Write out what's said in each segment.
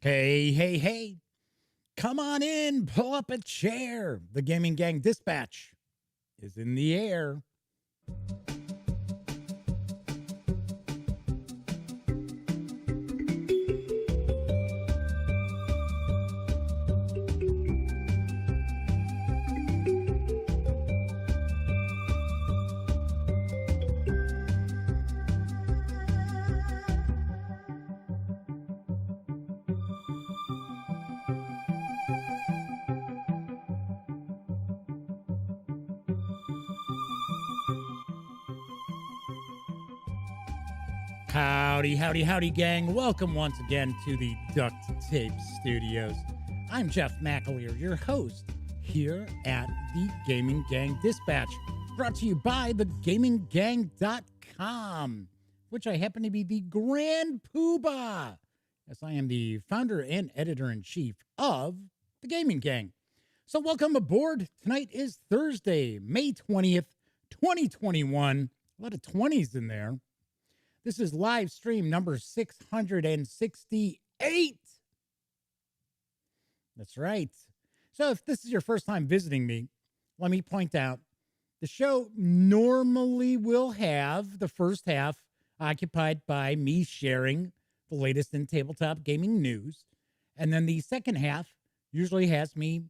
Hey, hey, hey. Come on in, pull up a chair. The Gaming Gang Dispatch is in the air. Howdy, howdy, howdy, gang. Welcome once again to the Duct Tape Studios. I'm Jeff McAleer, your host here at the Gaming Gang Dispatch, brought to you by thegaminggang.com, which I happen to be the grand poobah. Yes, I am the founder and editor-in-chief of the Gaming Gang. So welcome aboard. Tonight is Thursday, May 20th, 2021. A lot of 20s in there. This is live stream number 668. That's right. So if this is your first time visiting me, let me point out the show normally will have the first half occupied by me sharing the latest in tabletop gaming news. And then the second half usually has me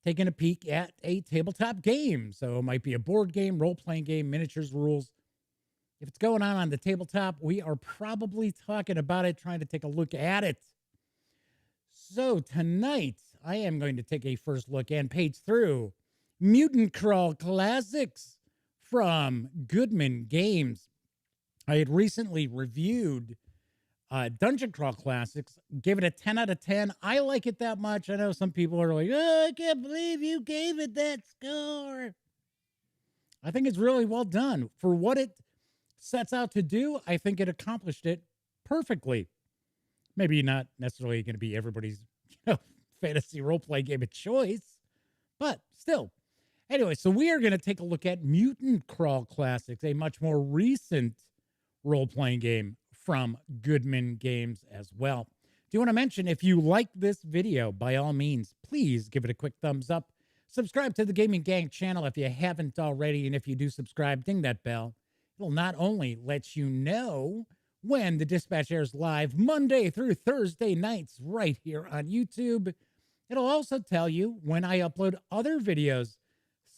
taking a peek at a tabletop game. So it might be a board game, role-playing game, miniatures, rules. If it's going on the tabletop, we are probably talking about it, trying to take a look at it. So tonight, I am going to take a first look and page through Mutant Crawl Classics from Goodman Games. I had recently reviewed Dungeon Crawl Classics, gave it a 10 out of 10. I like it that much. I know some people are like, oh, I can't believe you gave it that score. I think it's really well done. For what it sets out to do, I think it accomplished it perfectly. Maybe not necessarily going to be everybody's fantasy role-play game of choice, but still. Anyway, so we are going to take a look at Mutant Crawl Classics, a much more recent role-playing game from Goodman Games as well. Do you want to mention, if you like this video, by all means, please give it a quick thumbs up. Subscribe to the Gaming Gang channel if you haven't already, and if you do subscribe, ding that bell. It'll not only let you know when the Dispatch airs live Monday through Thursday nights right here on YouTube, it'll also tell you when I upload other videos,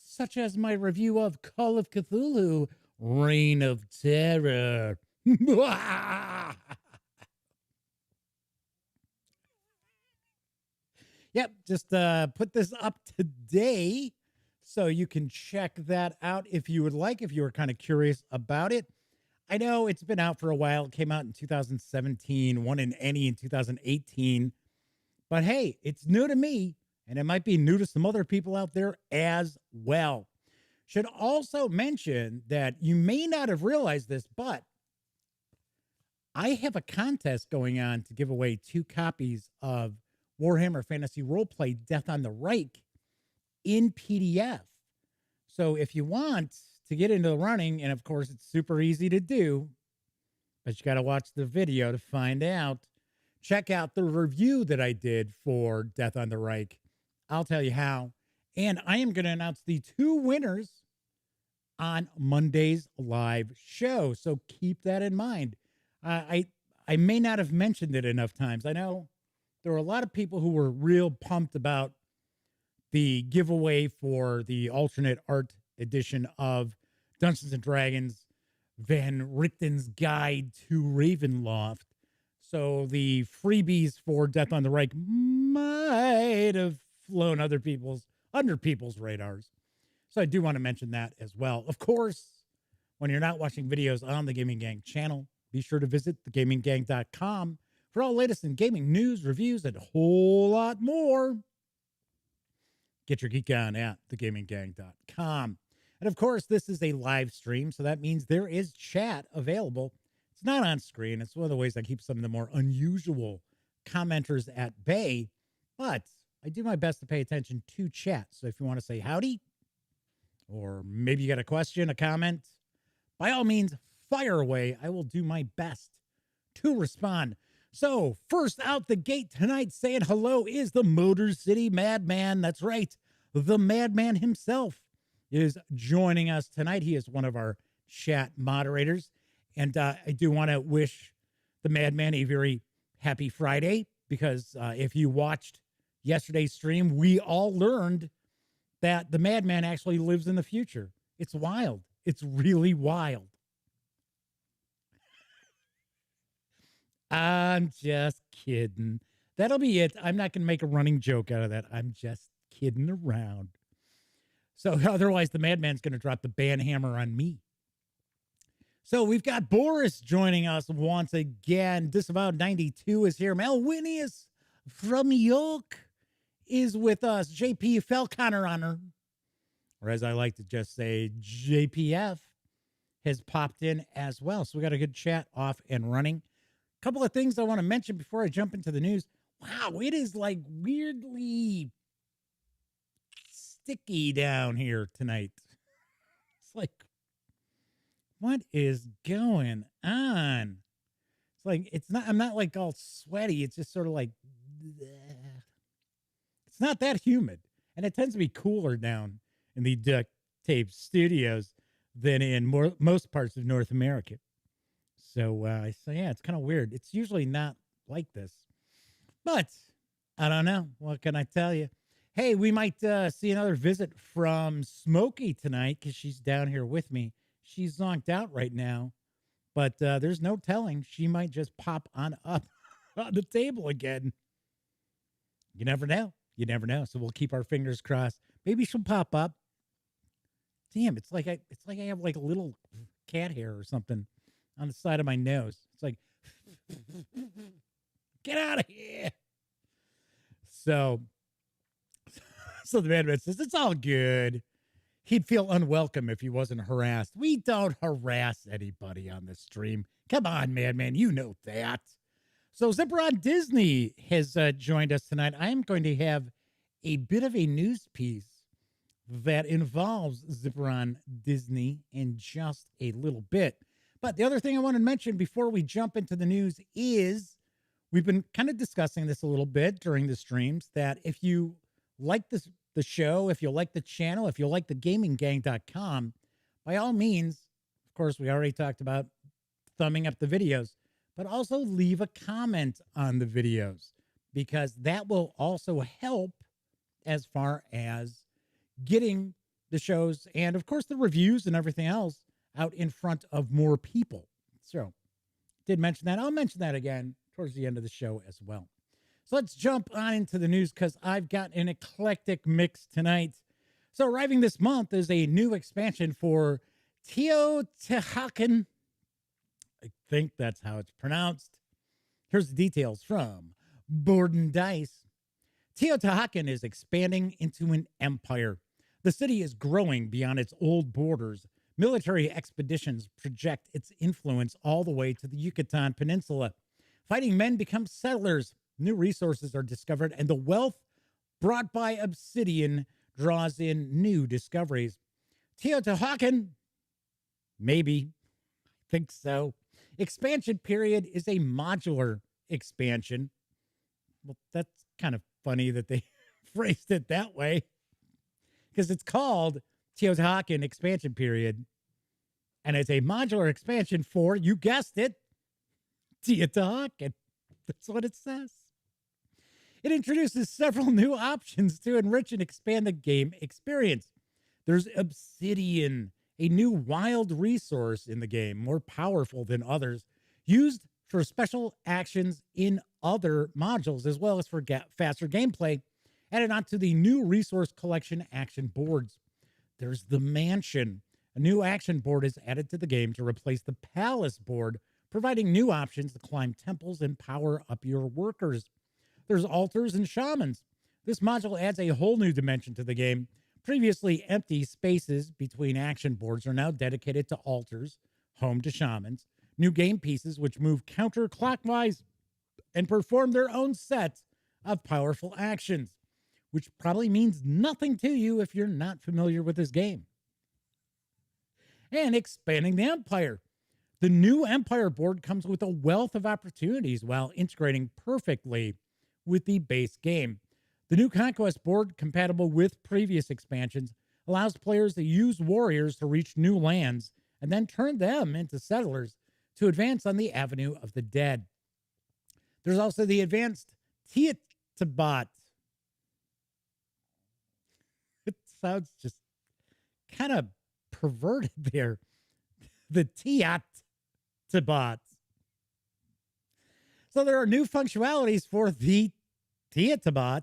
such as my review of Call of Cthulhu, Reign of Terror. Yep, just put this up today, so you can check that out if you would like, if you were kind of curious about it. I know it's been out for a while. It came out in 2017, won an Emmy in 2018. But hey, it's new to me, and it might be new to some other people out there as well. Should also mention that you may not have realized this, but I have a contest going on to give away 2 copies of Warhammer Fantasy Roleplay Death on the Reich in PDF. So if you want to get into the running, and of course it's super easy to do, but you got to watch the video to find out, check out the review that I did for Death on the Reich. I'll tell you how. And I am going to announce the 2 winners on Monday's live show. So keep that in mind. I may not have mentioned it enough times. I know there were a lot of people who were real pumped about the giveaway for the alternate art edition of Dungeons & Dragons Van Richten's Guide to Ravenloft. So the freebies for Death on the Reich might have flown under people's radars. So I do want to mention that as well. Of course, when you're not watching videos on the Gaming Gang channel, be sure to visit thegaminggang.com for all latest in gaming news, reviews, and a whole lot more. Get your geek on at thegaminggang.com. And of course, this is a live stream, so that means there is chat available. It's not on screen. It's one of the ways I keep some of the more unusual commenters at bay, but I do my best to pay attention to chat. So if you want to say howdy, or maybe you got a question, a comment, by all means, fire away. I will do my best to respond. So, first out the gate tonight saying hello is the Motor City Madman. That's right. The Madman himself is joining us tonight. He is one of our chat moderators. And I do want to wish the Madman a very happy Friday because if you watched yesterday's stream, we all learned that the Madman actually lives in the future. It's wild. It's really wild. I'm just kidding. That'll be it. I'm not going to make a running joke out of that. I'm just kidding around. So otherwise, the Madman's going to drop the ban hammer on me. So we've got Boris joining us once again. Disavowed 92 is here. Mel Winnius from York is with us. JP Falconer Honor, or as I like to just say, JPF, has popped in as well. So we got a good chat off and running. Couple of things I want to mention before I jump into the news. Wow, it is like weirdly sticky down here tonight. It's like, what is going on? It's like, I'm not like all sweaty. It's just sort of like, bleh. It's not that humid. And it tends to be cooler down in the duct tape studios than in most parts of North America. So yeah, it's kind of weird. It's usually not like this, but I don't know. What can I tell you? Hey, we might see another visit from Smokey tonight because she's down here with me. She's zonked out right now, but there's no telling. She might just pop on up on the table again. You never know. You never know. So we'll keep our fingers crossed. Maybe she'll pop up. Damn, it's like I have like a little cat hair or something on the side of my nose. It's like, get out of here. So the Madman says, it's all good. He'd feel unwelcome if he wasn't harassed. We don't harass anybody on the stream. Come on, Madman, you know that. So Zipperon Disney has joined us tonight. I am going to have a bit of a news piece that involves Zipperon Disney in just a little bit. But the other thing I want to mention before we jump into the news is we've been kind of discussing this a little bit during the streams, that if you like the show, if you like the channel, if you like the gaminggang.com, by all means, of course, we already talked about thumbing up the videos, but also leave a comment on the videos because that will also help as far as getting the shows and, of course, the reviews and everything else out in front of more people. So did mention that. I'll mention that again towards the end of the show as well. So let's jump on into the news because I've got an eclectic mix tonight. So arriving this month is a new expansion for Teotihuacan. I think that's how it's pronounced. Here's the details from Board and Dice. Teotihuacan is expanding into an empire. The city is growing beyond its old borders. Military expeditions project its influence all the way to the Yucatan Peninsula. Fighting men become settlers. New resources are discovered, and the wealth brought by obsidian draws in new discoveries. Teotihuacan? Maybe. I think so. Expansion period is a modular expansion. Well, that's kind of funny that they phrased it that way because it's called Teotihuacan expansion period, and it's a modular expansion for, you guessed it, Teotihuacan. That's what it says. It introduces several new options to enrich and expand the game experience. There's obsidian, a new wild resource in the game, more powerful than others, used for special actions in other modules, as well as for faster gameplay, added onto the new resource collection action boards. There's the Mansion. A new action board is added to the game to replace the Palace board, providing new options to climb temples and power up your workers. There's altars and shamans. This module adds a whole new dimension to the game. Previously empty spaces between action boards are now dedicated to altars, home to shamans, new game pieces which move counterclockwise and perform their own set of powerful actions, which probably means nothing to you if you're not familiar with this game. And expanding the empire. The new Empire board comes with a wealth of opportunities while integrating perfectly with the base game. The new Conquest board, compatible with previous expansions, allows players to use warriors to reach new lands and then turn them into settlers to advance on the Avenue of the Dead. There's also the advanced Tiatabot. It sounds just kind of perverted there. The Tiatabot. So there are new functionalities for the Tiatabot,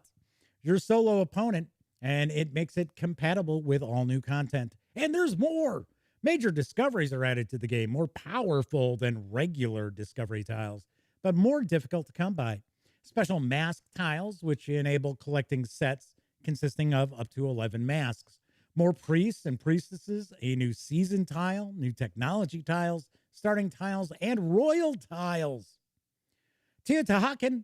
your solo opponent, and it makes it compatible with all new content. And there's more. Major discoveries are added to the game, more powerful than regular discovery tiles, but more difficult to come by. Special mask tiles, which enable collecting sets consisting of up to 11 masks. More priests and priestesses, a new season tile, new technology tiles, starting tiles, and royal tiles. Teotihuacan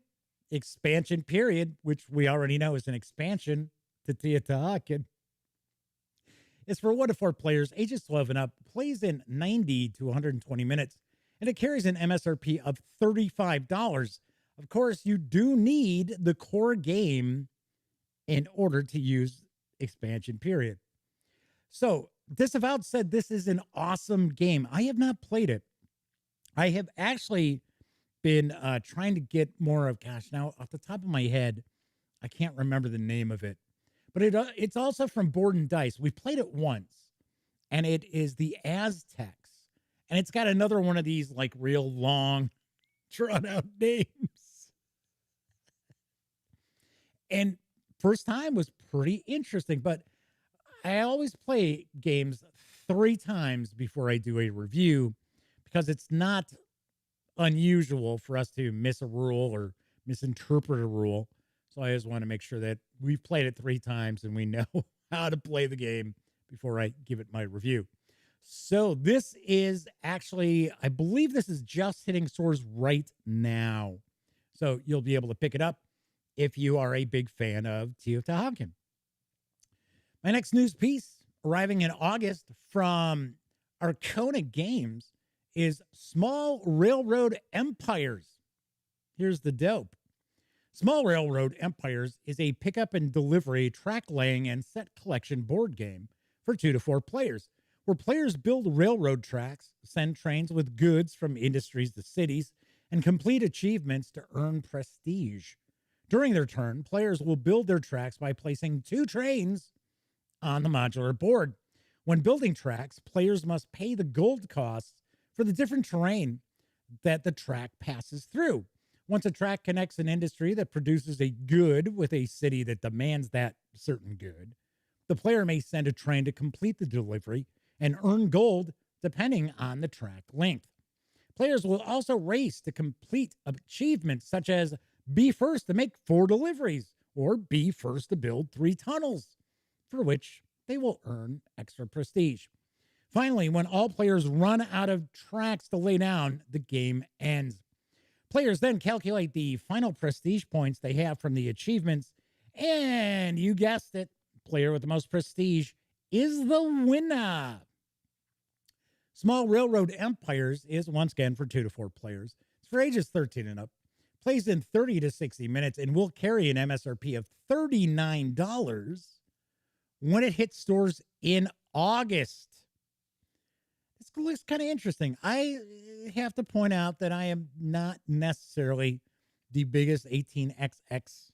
expansion period, which we already know is an expansion to Teotihuacan, is for 1 to 4 players, ages 12 and up, plays in 90 to 120 minutes, and it carries an MSRP of $35. Of course, you do need the core game in order to use expansion period. So, Disavowed said this is an awesome game. I have not played it. I have actually been trying to get more of, gosh, now off the top of my head, I can't remember the name of it. But it's also from Board and Dice. We played it once, and it is the Aztecs. And it's got another one of these, like, real long, drawn-out names. And first time was pretty interesting, but I always play games 3 times before I do a review because it's not unusual for us to miss a rule or misinterpret a rule. So I just want to make sure that we've played it 3 times and we know how to play the game before I give it my review. So this is actually, I believe this is just hitting stores right now. So you'll be able to pick it up if you are a big fan of Teotihuacan. My next news piece, arriving in August from Archona Games, is Small Railroad Empires. Here's the dope. Small Railroad Empires is a pickup and delivery, track laying, and set collection board game for 2 to 4 players, where players build railroad tracks, send trains with goods from industries to cities, and complete achievements to earn prestige. During their turn, players will build their tracks by placing 2 trains on the modular board. When building tracks, players must pay the gold costs for the different terrain that the track passes through. Once a track connects an industry that produces a good with a city that demands that certain good, the player may send a train to complete the delivery and earn gold depending on the track length. Players will also race to complete achievements such as be first to make 4 deliveries or be first to build 3 tunnels, for which they will earn extra prestige. Finally, when all players run out of tracks to lay down, the game ends. Players then calculate the final prestige points they have from the achievements, and you guessed it, player with the most prestige is the winner. Small Railroad Empires is once again for 2 to 4 players. It's for ages 13 and up. Plays in 30 to 60 minutes and will carry an MSRP of $39 when it hits stores in August. This looks kind of interesting. I have to point out that I am not necessarily the biggest 18XX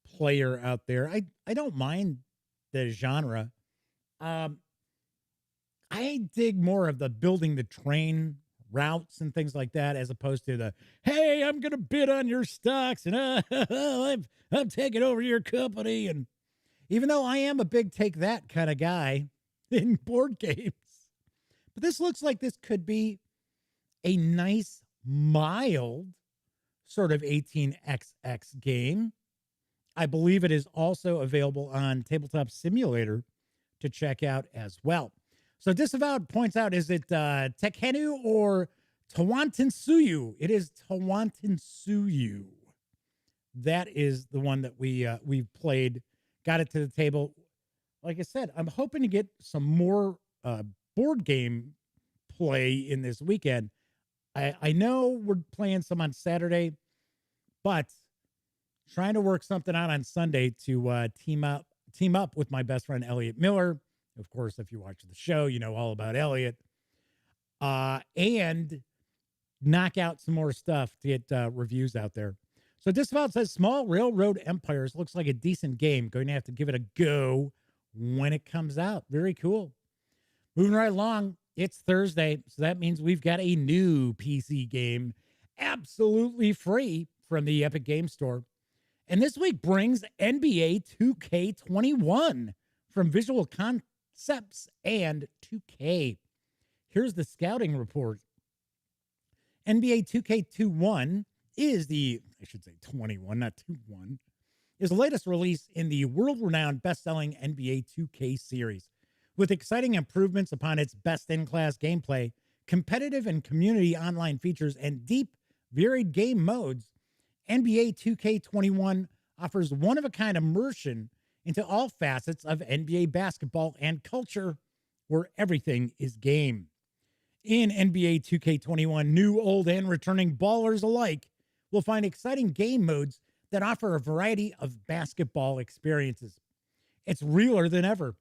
player out there. I don't mind the genre. I dig more of the building the train routes and things like that, as opposed to the, hey, I'm going to bid on your stocks and I'm taking over your company. And even though I am a big take that kind of guy in board games, but this looks like this could be a nice, mild sort of 18XX game. I believe it is also available on Tabletop Simulator to check out as well. So Disavowed points out, is it Tekenu or Tawantinsuyu? It is Tawantinsuyu. That is the one that we've played, got it to the table. Like I said, I'm hoping to get some more board game play in this weekend. I know we're playing some on Saturday, but trying to work something out on Sunday to team up with my best friend Elliot Miller. Of course, if you watch the show, you know all about Elliot. And knock out some more stuff to get reviews out there. So Disavow says Small Railroad Empires looks like a decent game. Going to have to give it a go when it comes out. Very cool. Moving right along, it's Thursday, so that means we've got a new PC game absolutely free from the Epic Game Store. And this week brings NBA 2K21 from Visual Concepts and 2K. Here's the scouting report. NBA 2K21 is the, I should say 21, not 21, is the latest release in the world-renowned best-selling NBA 2K series. With exciting improvements upon its best-in-class gameplay, competitive and community online features, and deep, varied game modes, NBA 2K21 offers one-of-a-kind immersion into all facets of NBA basketball and culture, where everything is game. In NBA 2K21, new, old, and returning ballers alike will find exciting game modes that offer a variety of basketball experiences. It's realer than ever,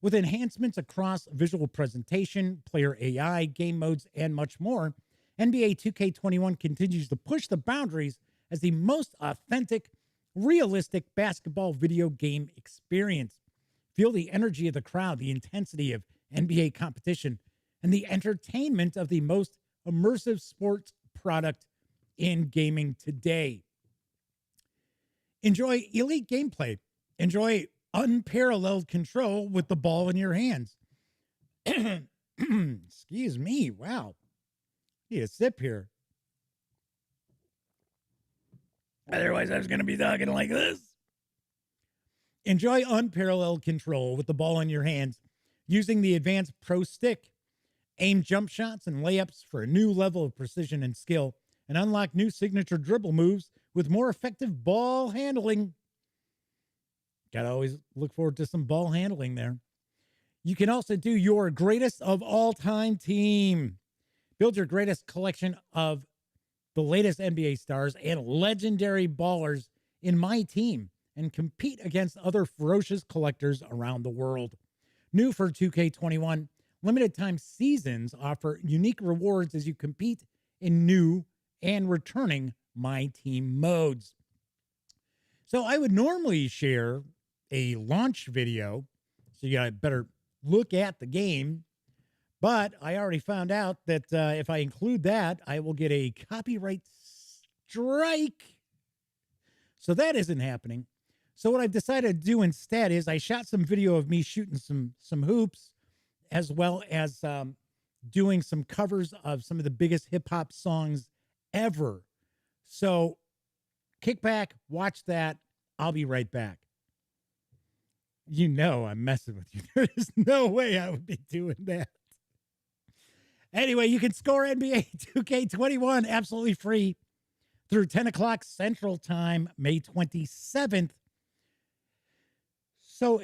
with enhancements across visual presentation, player AI, game modes, and much more. NBA 2K21 continues to push the boundaries as the most authentic, realistic basketball video game experience. Feel the energy of the crowd, the intensity of NBA competition, and the entertainment of the most immersive sports product in gaming today. Enjoy elite gameplay. Enjoy unparalleled control with the ball in your hands. Excuse me. Wow. Need a sip here. Otherwise, I was going to be talking like this. Enjoy unparalleled control with the ball in your hands using the advanced Pro Stick. Aim jump shots and layups for a new level of precision and skill, and unlock new signature dribble moves with more effective ball handling. Gotta always look forward to some ball handling there. You can also do your greatest of all time team. Build your greatest collection of the latest NBA stars and legendary ballers in my team and compete against other ferocious collectors around the world. New for 2K21, limited time seasons offer unique rewards as you compete in new and returning My Team modes. So I would normally share a launch video, so you gotta better look at the game, but I already found out that if I include that, I will get a copyright strike. So that isn't happening. So what I've decided to do instead is I shot some video of me shooting some hoops, as well as doing some covers of some of the biggest hip-hop songs ever. So kick back, watch that. I'll be right back. You know I'm messing with you. There's no way I would be doing that. Anyway, you can score NBA 2K21 absolutely free through 10 o'clock Central Time, May 27th. So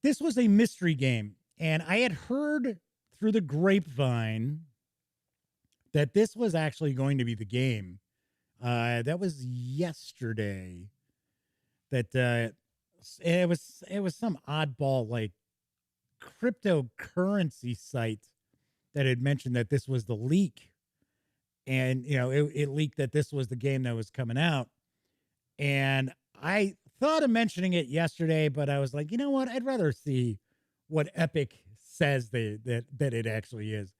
this was a mystery game. And I had heard through the grapevine that this was actually going to be the game. That was yesterday. That it was some oddball like cryptocurrency site that had mentioned that this was the leak, and it leaked that this was the game that was coming out. And I thought of mentioning it yesterday, but I was like, you know what? I'd rather see what Epic says that it actually is.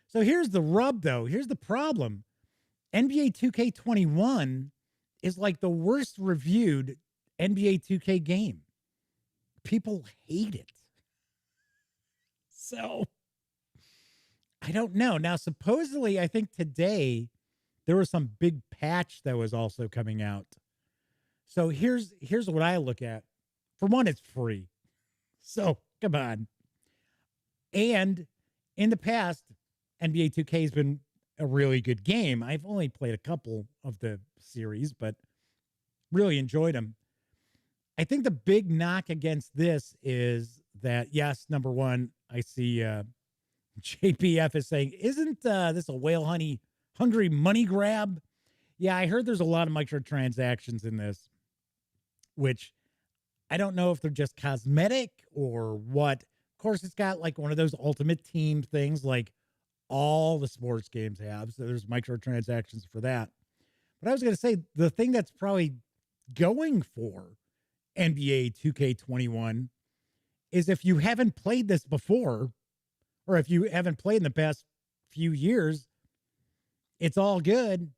So here's the rub, though. Here's the problem. NBA 2K21 is like the worst reviewed NBA 2K game. People hate it. So I don't know. Now, supposedly, I think today there was some big patch that was also coming out. So here's what I look at. For one, it's free. So come on. And in the past, NBA 2K has been a really good game. I've only played a couple of the series, but really enjoyed them. I think the big knock against this is that, yes, number one, I see JPF is saying, isn't this a whale hungry money grab. Yeah, I heard there's a lot of microtransactions in this, which I don't know if they're just cosmetic or what. Of course, it's got like one of those ultimate team things like all the sports games have. So there's microtransactions for that. But I was going to say the thing that's probably going for NBA 2K21 is if you haven't played this before, or if you haven't played in the past few years, it's all good.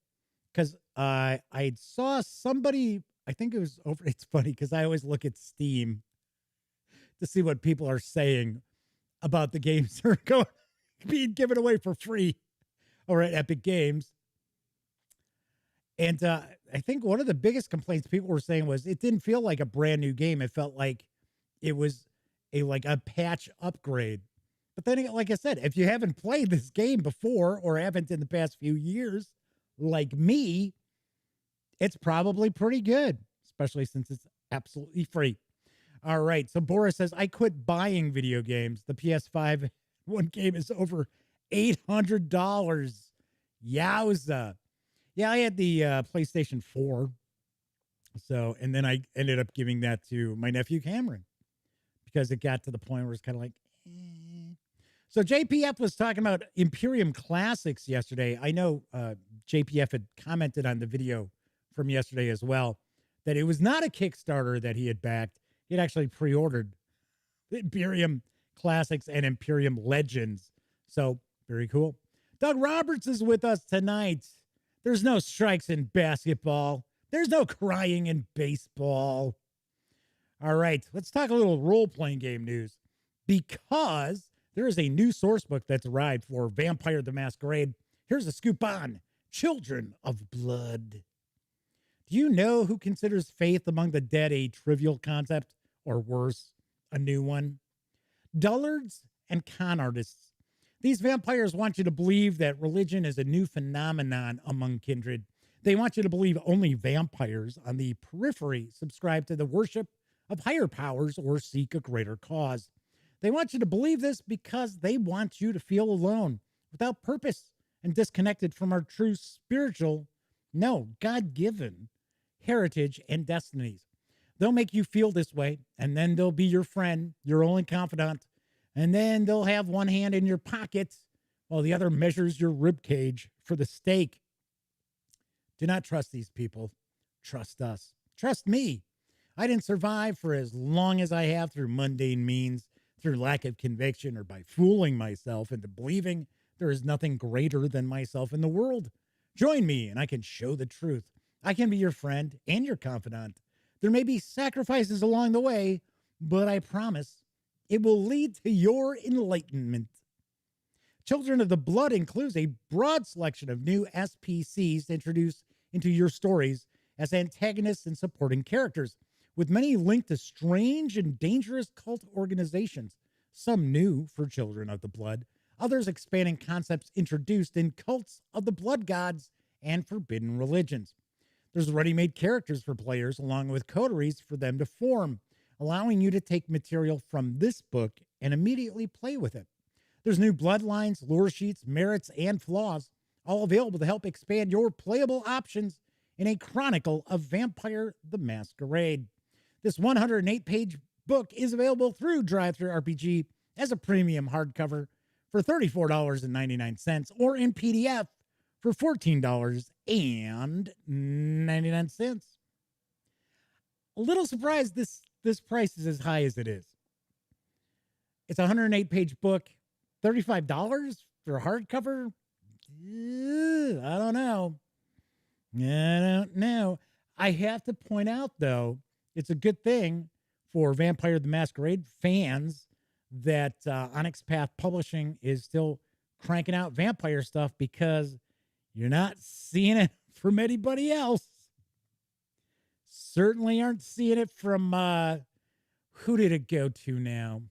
Because I saw somebody, I think it was over, it's funny because I always look at Steam to see what people are saying about the games that are being given away for free over at Epic Games. And I think one of the biggest complaints people were saying was it didn't feel like a brand new game. It felt like it was a patch upgrade. But then, like I said, if you haven't played this game before or haven't in the past few years, like me, it's probably pretty good, especially since it's absolutely free. All right. So Boris says, I quit buying video games. The PS5 one game is over $800. Yowza. Yeah, I had the PlayStation 4. So, and then I ended up giving that to my nephew Cameron because it got to the point where it's kind of like, eh. So JPF was talking about Imperium Classics yesterday. I know JPF had commented on the video from yesterday as well that it was not a Kickstarter that he had backed. He had actually pre-ordered Imperium Classics and Imperium Legends. So very cool. Doug Roberts is with us tonight. There's no strikes in basketball. There's no crying in baseball. All right, let's talk a little role-playing game news because there is a new source book that's arrived for Vampire the Masquerade. Here's a scoop on Children of Blood. Do you know who considers faith among the dead a trivial concept, or worse, a new one? Dullards and con artists. These vampires want you to believe that religion is a new phenomenon among kindred. They want you to believe only vampires on the periphery subscribe to the worship of higher powers or seek a greater cause. They want you to believe this because they want you to feel alone, without purpose, and disconnected from our true spiritual, no, God-given heritage and destinies. They'll make you feel this way, and then they'll be your friend, your only confidant, and then they'll have one hand in your pocket while the other measures your rib cage for the steak. Do not trust these people. Trust us. Trust me. I didn't survive for as long as I have through mundane means, through lack of conviction, or by fooling myself into believing there is nothing greater than myself in the world. Join me and I can show the truth. I can be your friend and your confidant. There may be sacrifices along the way, but I promise it will lead to your enlightenment. Children of the Blood includes a broad selection of new SPCs to introduce into your stories as antagonists and supporting characters, with many linked to strange and dangerous cult organizations, some new for Children of the Blood, others expanding concepts introduced in cults of the blood gods and forbidden religions. There's ready-made characters for players along with coteries for them to form, allowing you to take material from this book and immediately play with it. There's new bloodlines, lore sheets, merits, and flaws, all available to help expand your playable options in a chronicle of Vampire the Masquerade. This 108-page book is available through DriveThruRPG as a premium hardcover for $34.99 or in PDF for $14.99. A little surprised this price is as high as it is. It's a 108-page book, $35 for a hardcover? I don't know. I have to point out, though, it's a good thing for Vampire the Masquerade fans that Onyx Path Publishing is still cranking out vampire stuff because you're not seeing it from anybody else. Certainly aren't seeing it from, who did it go to now?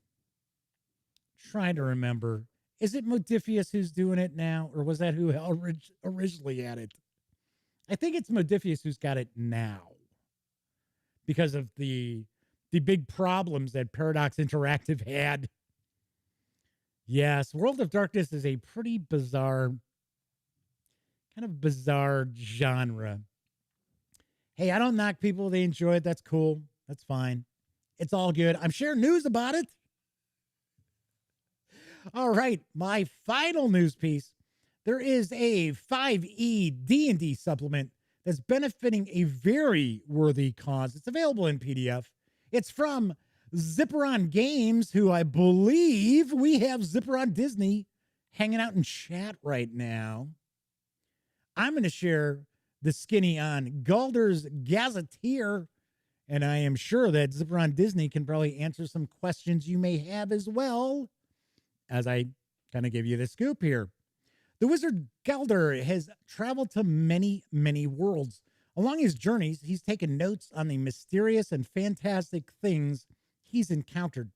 Trying to remember. Is it Modifius who's doing it now, or was that who originally had it? I think it's Modifius who's got it now because of the big problems that Paradox Interactive had. Yes, World of Darkness is a pretty bizarre kind of bizarre genre. Hey, I don't knock people. They enjoy it. That's cool. That's fine. It's all good. I'm sharing news about it. All right, my final news piece. There is a 5e D&D supplement that's benefiting a very worthy cause. It's available in PDF. It's from Zipperon Games, who I believe we have Zipperon Disney hanging out in chat right now. I'm going to share the skinny on Galder's Gazetteer, and I am sure that Zipperon Disney can probably answer some questions you may have as well, as I kind of give you the scoop here. The wizard Galder has traveled to many, many worlds. Along his journeys, he's taken notes on the mysterious and fantastic things he's encountered.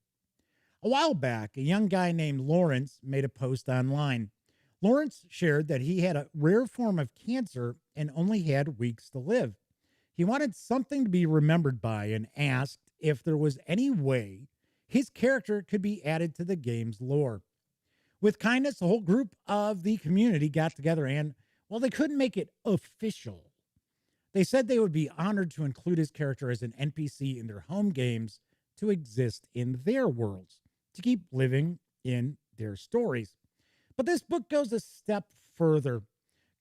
A while back, a young guy named Lawrence made a post online. Lawrence shared that he had a rare form of cancer and only had weeks to live. He wanted something to be remembered by and asked if there was any way his character could be added to the game's lore. With kindness, the whole group of the community got together and, while they couldn't make it official, they said they would be honored to include his character as an NPC in their home games to exist in their worlds, to keep living in their stories. But this book goes a step further.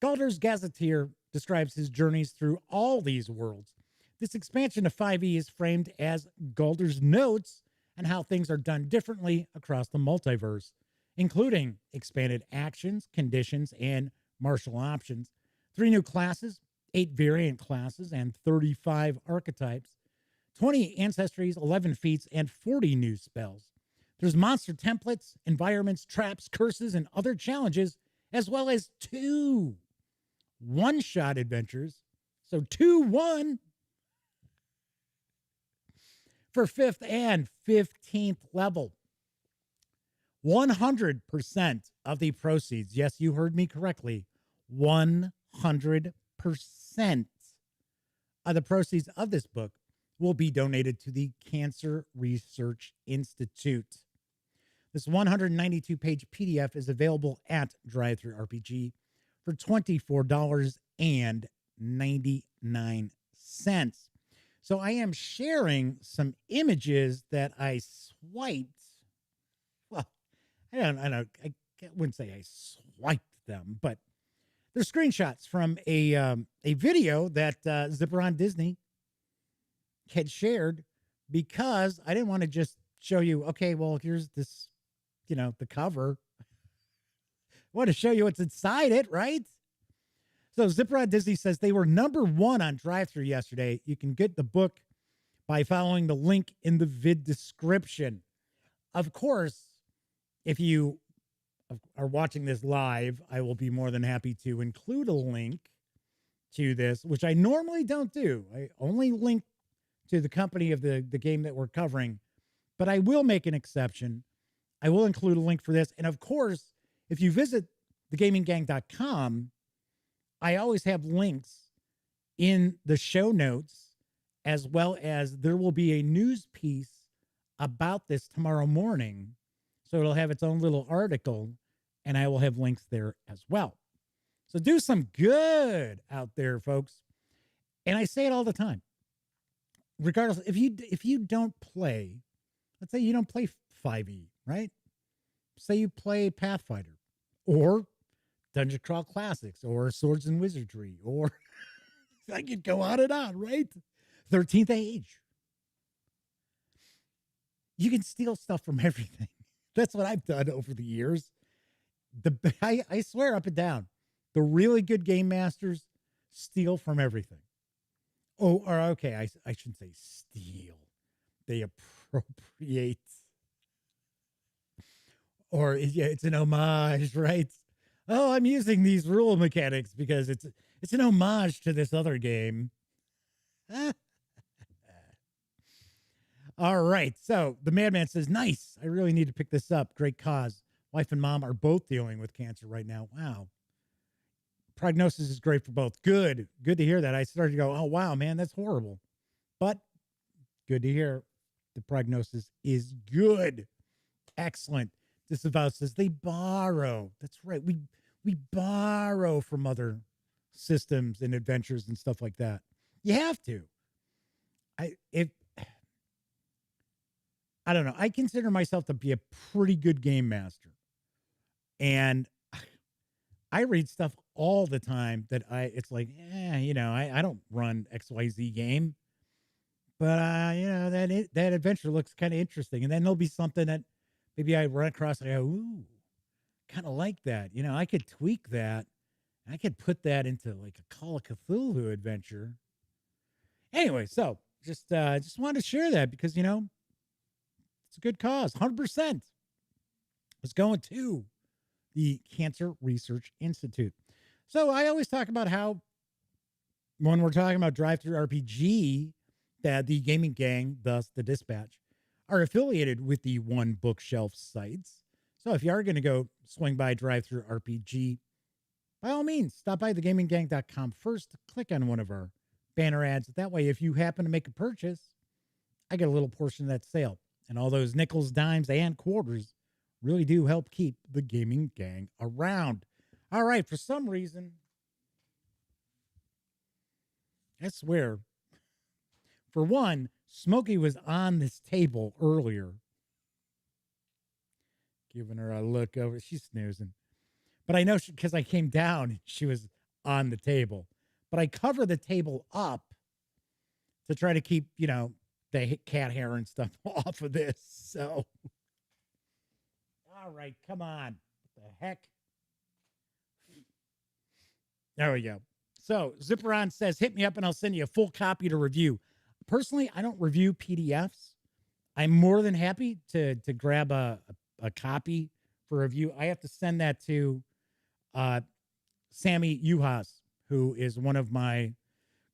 Galder's Gazetteer describes his journeys through all these worlds. This expansion of 5e is framed as Galder's notes on how things are done differently across the multiverse, including expanded actions, conditions, and martial options, 3 new classes, 8 variant classes, and 35 archetypes, 20 ancestries, 11 feats, and 40 new spells. There's monster templates, environments, traps, curses, and other challenges, as well as 2 one-shot adventures. So 2-1 for 5th and 15th level. 100% of the proceeds, yes, you heard me correctly, 100% of the proceeds of this book will be donated to the Cancer Research Institute. This 192-page PDF is available at DriveThruRPG for $24.99. So I am sharing some images that I swiped. Well, I wouldn't say I swiped them, but they're screenshots from a video that Zipperon Disney had shared, because I didn't want to just show you, okay, well, here's this, the cover. I want to show you what's inside it, right? So Zipperon Disney says they were #1 on DriveThru yesterday. You can get the book by following the link in the vid description. Of course, if you are watching this live, I will be more than happy to include a link to this, which I normally don't do. I only link to the company of the game that we're covering, but I will make an exception. I will include a link for this. And of course, if you visit thegaminggang.com, I always have links in the show notes, as well as there will be a news piece about this tomorrow morning. So it'll have its own little article, and I will have links there as well. So do some good out there, folks. And I say it all the time. Regardless, if you don't play, let's say you don't play 5e, right? Say you play Pathfinder or Dungeon Crawl Classics or Swords and Wizardry, or I could go on and on, right? 13th Age. You can steal stuff from everything. That's what I've done over the years. I swear up and down, the really good game masters steal from everything. Oh, or okay, I shouldn't say steal. They appropriate. Or yeah, it's an homage, right? Oh, I'm using these rule mechanics because it's an homage to this other game. All right. So the madman says, nice. I really need to pick this up. Great cause. Wife and mom are both dealing with cancer right now. Wow. Prognosis is great for both. Good. Good to hear that. I started to go, oh, wow, man, that's horrible. But good to hear the prognosis is good. Excellent. Disavow says they borrow. That's right. We borrow from other systems and adventures and stuff like that. You have to. If I don't know, I consider myself to be a pretty good game master, and I read stuff all the time that it's like, I don't run XYZ game, but that adventure looks kind of interesting, and then there'll be something that maybe I run across. I go, ooh, kind of like that. I could tweak that. I could put that into like a Call of Cthulhu adventure. Anyway, so just wanted to share that because it's a good cause. 100% is going to the Cancer Research Institute. So I always talk about how when we're talking about Drive-Thru RPG, that the Gaming Gang, thus the Dispatch, are affiliated with the One Bookshelf sites. So if you are going to go swing by Drive-Thru RPG, by all means, stop by thegaminggang.com first, click on one of our banner ads. That way, if you happen to make a purchase, I get a little portion of that sale. And all those nickels, dimes, and quarters really do help keep the Gaming Gang around. All right, for some reason, I swear, for one, Smokey was on this table earlier. Giving her a look over. She's snoozing. But I know because I came down, she was on the table. But I cover the table up to try to keep, the cat hair and stuff off of this. So, all right, come on. What the heck? There we go. So, Zipperon says, hit me up and I'll send you a full copy to review. Personally, I don't review PDFs. I'm more than happy to grab a copy for review. I have to send that to Sammy Uhas, who is one of my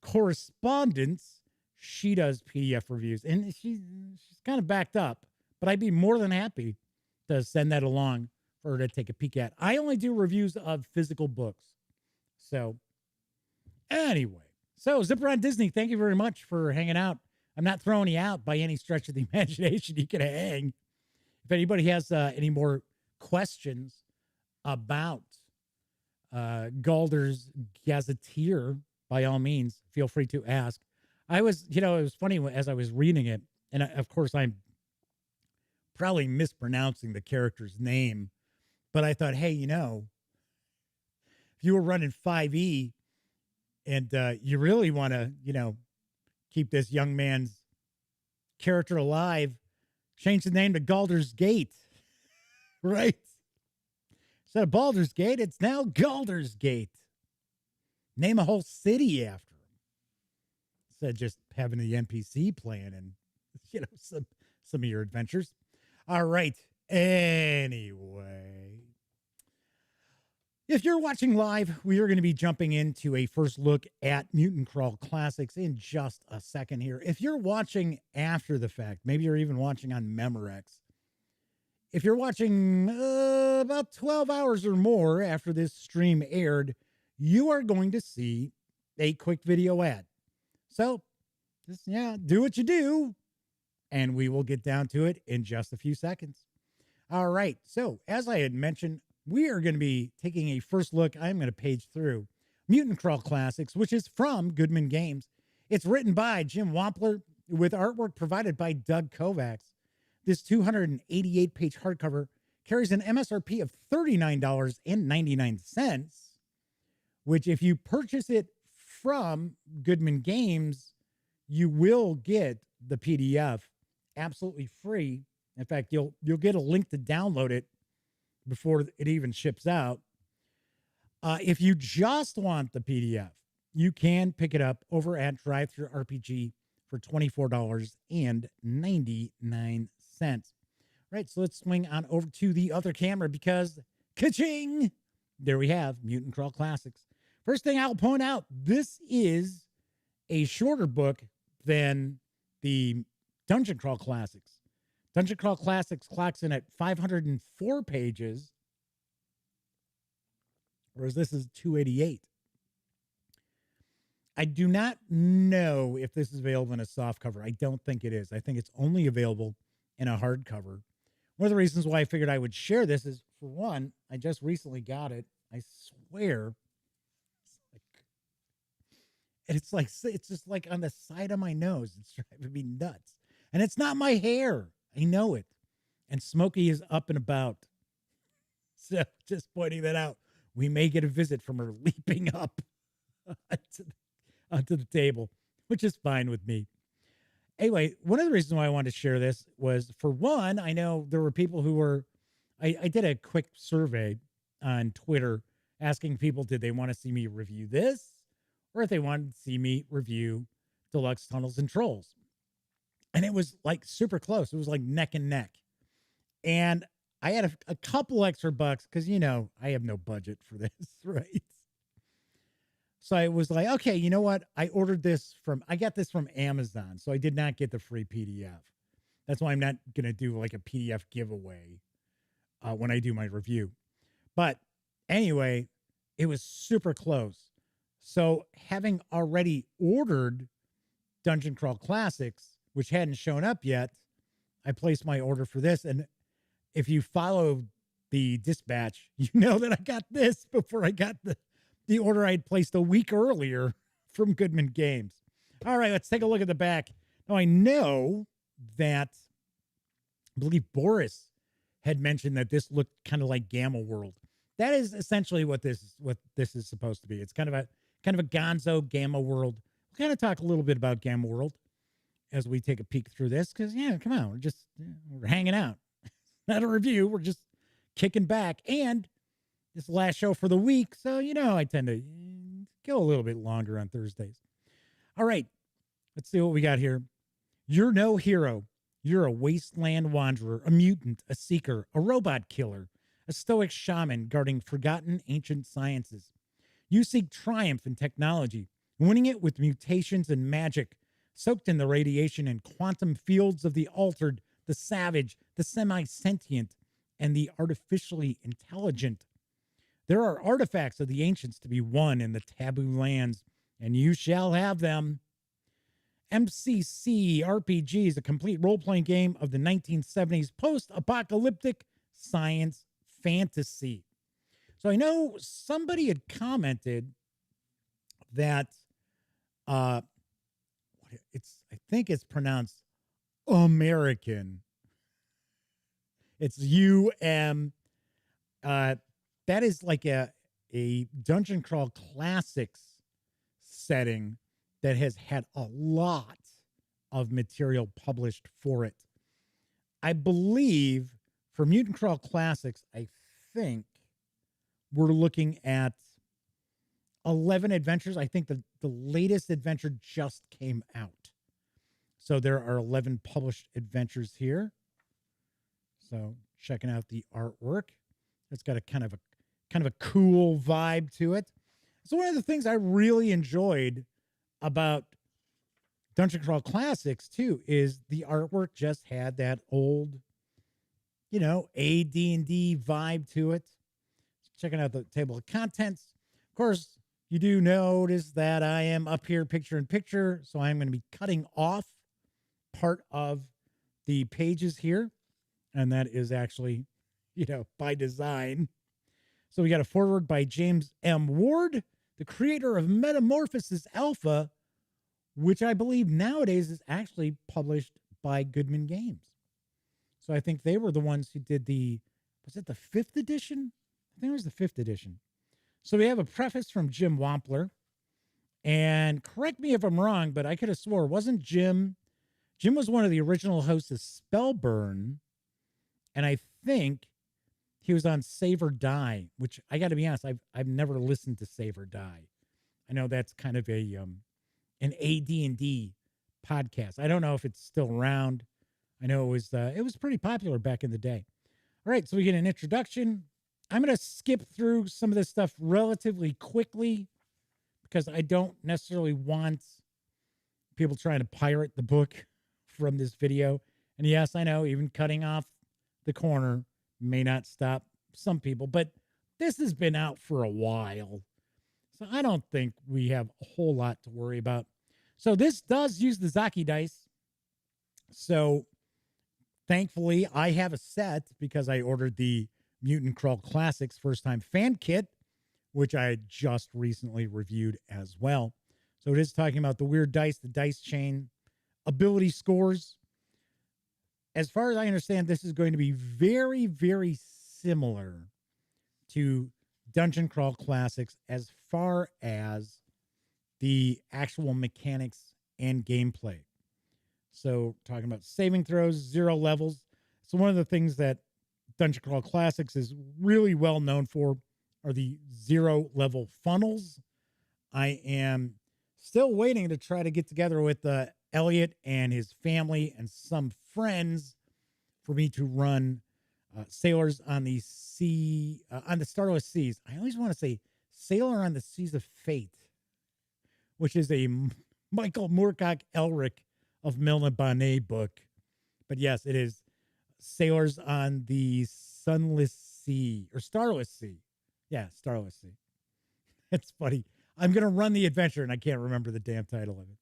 correspondents. She does PDF reviews, and she's kind of backed up, but I'd be more than happy to send that along for her to take a peek at. I only do reviews of physical books. So anyway, so Zipperon Disney, thank you very much for hanging out. I'm not throwing you out by any stretch of the imagination. You can hang. If anybody has any more questions about Galder's Gazetteer, by all means, feel free to ask. It was funny as I was reading it, and of course I'm probably mispronouncing the character's name, but I thought, hey, if you were running 5e and you really want to, keep this young man's character alive, change the name to Galder's Gate, right? Instead of Baldur's Gate, it's now Galder's Gate. Name a whole city after him. Instead of just having the NPC playing and, some of your adventures. All right. Anyway, if you're watching live, we are going to be jumping into a first look at Mutant Crawl Classics in just a second here. If you're watching after the fact, maybe you're even watching on Memorex. If you're watching about 12 hours or more after this stream aired, you are going to see a quick video ad. So just, do what you do, and we will get down to it in just a few seconds. All right. So as I had mentioned, we are going to be taking a first look. I'm going to page through Mutant Crawl Classics, which is from Goodman Games. It's written by Jim Wampler with artwork provided by Doug Kovacs. This 288-page hardcover carries an MSRP of $39.99, which if you purchase it from Goodman Games, you will get the PDF absolutely free. In fact, you'll get a link to download it before it even ships out. If you just want the PDF, you can pick it up over at Drive-Thru RPG for $24.99. Right, so let's swing on over to the other camera because, ka-ching, there we have Mutant Crawl Classics. First thing I'll point out, this is a shorter book than the Dungeon Crawl Classics. Dungeon Crawl Classics clocks in at 504 pages, whereas this is 288. I do not know if this is available in a softcover. I don't think it is. I think it's only available in a hardcover. One of the reasons why I figured I would share this is, for one, I just recently got it. I swear, it's like And it's just like on the side of my nose. It's driving me nuts. And it's not my hair. I know it. And Smokey is up and about. So just pointing that out. We may get a visit from her leaping up onto the table, which is fine with me. Anyway, one of the reasons why I wanted to share this was, for one, I know there were people who were, I did a quick survey on Twitter asking people, did they want to see me review this, or if they wanted to see me review Deluxe Tunnels and Trolls. And it was like super close. It was like neck and neck. And I had a couple extra bucks because, I have no budget for this, right? So I was like, okay, you know what? I got this from Amazon. So I did not get the free PDF. That's why I'm not going to do like a PDF giveaway when I do my review. But anyway, it was super close. So having already ordered Dungeon Crawl Classics, which hadn't shown up yet, I placed my order for this. And if you follow the dispatch, you know that I got this before I got the order I had placed a week earlier from Goodman Games. All right, let's take a look at the back. Now, I know that, I believe Boris had mentioned that this looked kind of like Gamma World. That is essentially what this is supposed to be. It's kind of a gonzo Gamma World. We'll kind of talk a little bit about Gamma World as we take a peek through this, because, come on, we're hanging out. Not a review. We're just kicking back. And this last show for the week, so, I tend to go a little bit longer on Thursdays. All right, let's see what we got here. You're no hero. You're a wasteland wanderer, a mutant, a seeker, a robot killer, a stoic shaman guarding forgotten ancient sciences. You seek triumph in technology, winning it with mutations and magic, soaked in the radiation and quantum fields of the altered, the savage, the semi-sentient, and the artificially intelligent. There are artifacts of the ancients to be won in the taboo lands, and you shall have them. MCC RPG is a complete role-playing game of the 1970s post-apocalyptic science fantasy. So I know somebody had commented that I think it's pronounced American. It's UM. That is like a Dungeon Crawl Classics setting that has had a lot of material published for it. I believe for Mutant Crawl Classics, I think we're looking at 11 adventures. I think the latest adventure just came out. So there are 11 published adventures here. So checking out the artwork. It's got a kind of a cool vibe to it. So one of the things I really enjoyed about Dungeon Crawl Classics too is the artwork just had that old, AD&D vibe to it. Checking out the table of contents. Of course, you do notice that I am up here picture in picture, so I'm going to be cutting off part of the pages here, and that is actually, by design. So we got a foreword by James M. Ward, the creator of Metamorphosis Alpha, which I believe nowadays is actually published by Goodman Games. So I think they were the ones who did was it the 5th edition? I think it was the 5th edition. So we have a preface from Jim Wampler. And correct me if I'm wrong, but I could have swore, wasn't Jim? Jim was one of the original hosts of Spellburn. And I think he was on Save or Die, which I got to be honest, I've never listened to Save or Die. I know that's kind of an AD&D podcast. I don't know if it's still around. I know it was pretty popular back in the day. All right, so we get an introduction. I'm going to skip through some of this stuff relatively quickly because I don't necessarily want people trying to pirate the book from this video. And yes, I know even cutting off the corner may not stop some people, but this has been out for a while. So I don't think we have a whole lot to worry about. So this does use the Zaki dice. So thankfully I have a set because I ordered the Mutant Crawl Classics first time fan kit, which I just recently reviewed as well. So it is talking about the weird dice, the dice chain, ability scores. As far as I understand, this is going to be very, very similar to Dungeon Crawl Classics as far as the actual mechanics and gameplay. So talking about saving throws, 0 levels. So one of the things that Dungeon Crawl Classics is really well known for are the 0 level funnels. I am still waiting to try to get together with Elliot and his family and some friends for me to run Sailors on the Sea, on the Starless Seas. I always want to say Sailor on the Seas of Fate, which is a Michael Moorcock Elric of Milne Bonnet book. But yes, it is Sailors on the Sunless Sea or Starless Sea. Yeah, Starless Sea. It's funny. I'm going to run the adventure and I can't remember the damn title of it.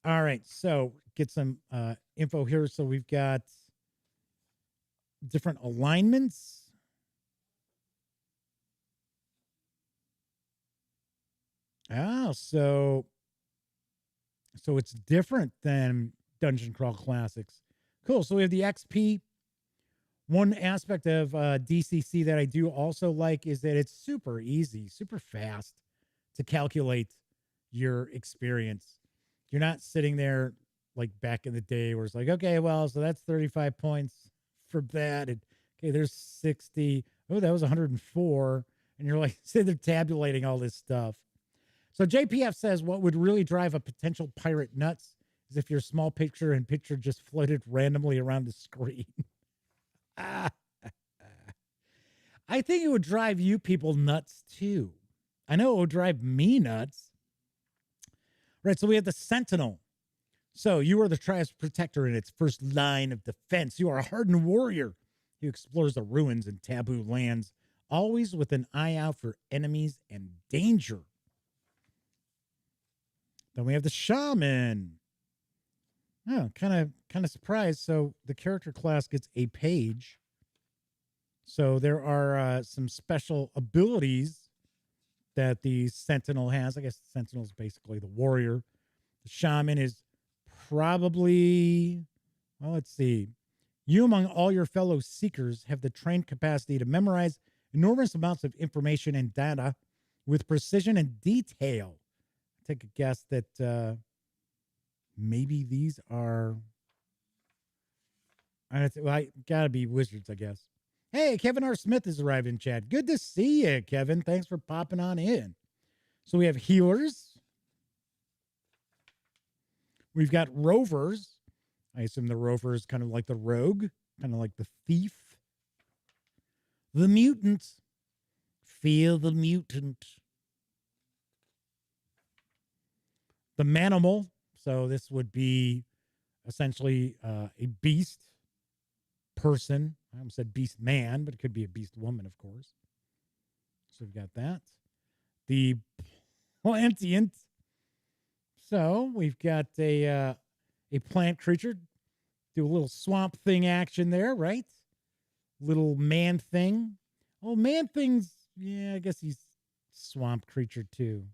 All right, so get some info here. So we've got different alignments. So it's different than Dungeon Crawl Classics. Cool. So we have the XP. One aspect of DCC that I do also like is that it's super easy, super fast to calculate your experience. You're not sitting there like back in the day where it's like, okay, well, so that's 35 points for that. And okay, there's 60. Oh, that was 104. And you're like, say they're tabulating all this stuff. So JPF says what would really drive a potential pirate nuts is if your small picture and picture just floated randomly around the screen. I think it would drive you people nuts too. I know it would drive me nuts. Right, so we have the Sentinel. So you are the tribe's protector in its first line of defense. You are a hardened warrior who explores the ruins and taboo lands, always with an eye out for enemies and danger. Then we have the Shaman. Oh, kind of surprised. So the character class gets a page. So there are some special abilities that the Sentinel has. I guess the Sentinel is basically the warrior. The Shaman is probably, well, let's see. You among all your fellow seekers have the trained capacity to memorize enormous amounts of information and data with precision and detail. Take a guess that maybe these are, I gotta be wizards, I guess. Hey, Kevin R. Smith has arrived in chat. Good to see you, Kevin. Thanks for popping on in. So we have healers. We've got rovers. I assume the rover is kind of like the rogue, kind of like the thief. The mutant. Feel the mutant. The manimal. So this would be essentially a beast person. I almost said beast man, but it could be a beast woman, of course. So we've got that. The plantient. So we've got a plant creature. Do a little swamp thing action there, right? Little man thing. Oh, man thing's, yeah, I guess he's swamp creature too.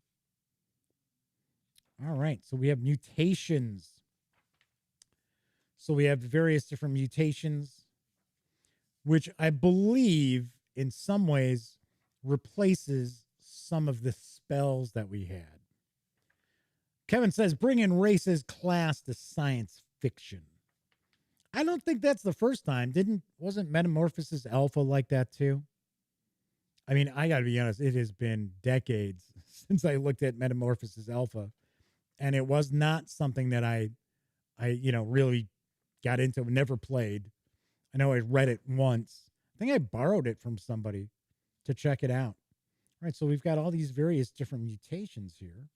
All right, so we have mutations. So we have various different mutations, which I believe in some ways replaces some of the spells that we had. Kevin says, bring in races class to science fiction. I don't think that's the first time. Wasn't Metamorphosis Alpha like that too? I mean, I got to be honest, it has been decades since I looked at Metamorphosis Alpha, and it was not something that I really got into, never played. I know I read it once. I think I borrowed it from somebody to check it out. All right, so we've got all these various different mutations here.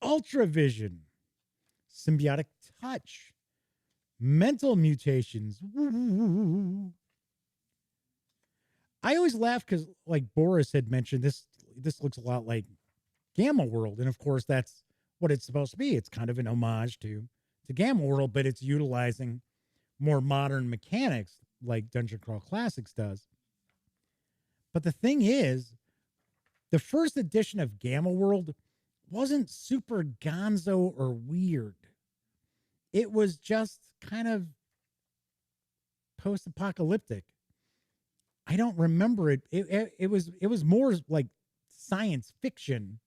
Ultravision, symbiotic touch, mental mutations. Woo. I always laugh because, like Boris had mentioned, this looks a lot like Gamma World, and of course that's what it's supposed to be. It's kind of an homage to Gamma World, but it's utilizing more modern mechanics like Dungeon Crawl Classics does. But the thing is, The first edition of Gamma World wasn't super gonzo or weird. It was just kind of post-apocalyptic. I don't remember it. It was more like science fiction,